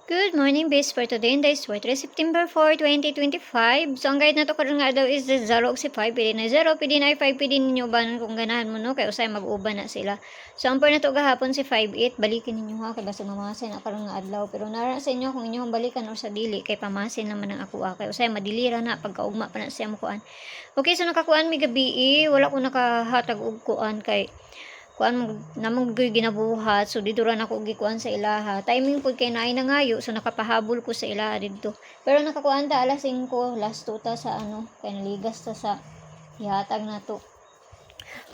Good morning, base for today, and this is September 4, 2025. So, ang guide na to karon nga daw is the 0 si 5. Pwede na 0, pwede na 5, pwede ninyo ubanan kung ganahan mo, no? Kaya usay mag-uban na sila. So, ang na to gahapon si 5-8. Balikin ninyo ha, kaya basta mamasin na karon nga adlaw. Pero nara sa inyo kung inyong balikan or sa dili, kay pamasin naman ang ako. Kaya usay madilira na, pagkaugma pa na siya mo kuan. Okay, so nakakuan mi gabi, wala ko nakahatag og kuan kay kuan namang ginabuhat, so dito ra nako gikuan sa ilaha. Timing pud kay naay nangayo, so nakapahabol ko sa ilaha dito. Pero nakakuan ta alas 5, last 2 ta sa kay naligas ta sa ihatag na to.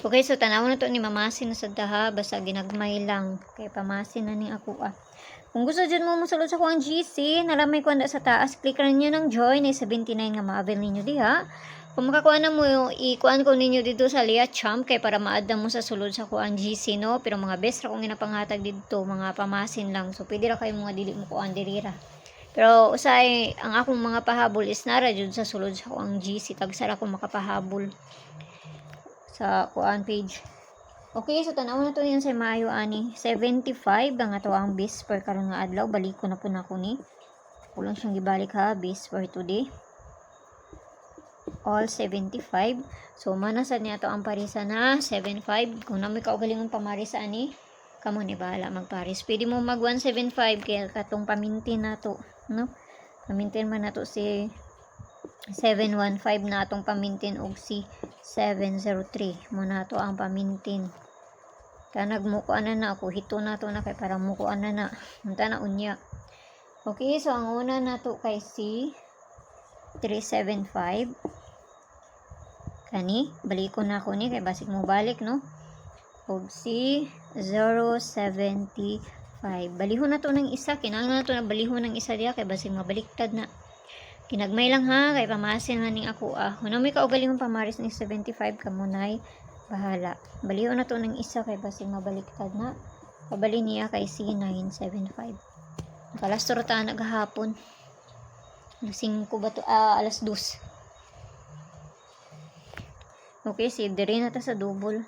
Okay, so tanaw na to ni mamasin na sa daha, basta ginagmay lang kay pamasin na ni ako Kung gusto dyan mo musulod sa kuang GC, nalamay ko sa taas, click rin nyo ng join, ay 79 nga ma-avail ninyo diha. Kung makakuha na mo, ikuan ko ninyo dito sa Lia Champ, kay para maadda mo sa sulod sa kuang GC, no? Pero mga best ra kong ginapanghatag dito, mga pamasin lang. So, pwede ra kayo mga dili mo kuang dirira. Pero, usay, ang akong mga pahabol is nara dyan sa sulod sa kuang GC. Tagsara ko makapahabol sa kuang page. Okay, so tanaw na to yan sa Mayo ani 75 ang ato ang base per karon nga adlaw. Balik ko na po na ko ni. Kulang siyang gibalik ha, base for today. All 75. So manasad niya to ang parisa na 75. Kung namoy kaugalingon pamaris ani, kamo ni bahala magparis. Pwede mo mag 175 kaya katong pamintin na to, no? Pamintin man na to si 715 na atong pamintin og si 703 mo na to ang pamintin. Kaya nagmukuan na ako, hito na to na kay para mukuan na munta na unya. Okay, so ang una na to kay si 375 kani, balik ko na ako ni kay basig mo balik, no? Og si 075 balihon na to ng isa, kinahanglan na to na balihon ng isa diya kay basig mabaliktad na. Kinagmay lang ha, kay pamasin man ning ako Kung may kaugaling pamaris ni 75 kamunay, bahala. Baliho na to ng isa kay basig mabaliktad na. Pabali niya kay C975. Nakalas to rata naghapon. Alas 5 ba to? Alas 2. Okay, save diri na ta sa double.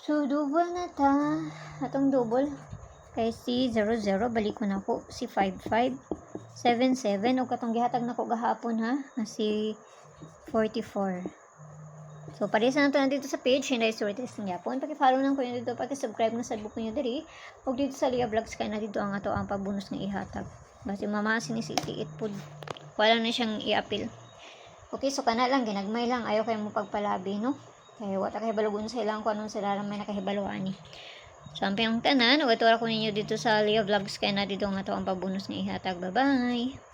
So, double na ta. Atong double. Kay C00, balik ko na po. Si 55, 77, o katong gihatag na ko gahapon ha. Na si 44. So, parisa na to na dito sa page. Hindi story testing yapon. Paki-follow lang ko yun dito. Paki-subscribe na sa book nyo diri. O dito sa Lia Vlogs kaya na dito ang ato ang pagbonus ng ihatag. Basta mamasin ni si itiit po. Wala na siyang i-appeal. Okay, so kana lang. Ginagmay lang. Ayaw kayo mo pagpalabi, no? Kaya wata kahibalugon sa ilang kung anong sila lang may nakahibaluan ni. So, ang tanan, uwat ko ninyo dito sa Lia Vlogs kaya na dito nga to ang pabonus ng ihatag. Bye-bye!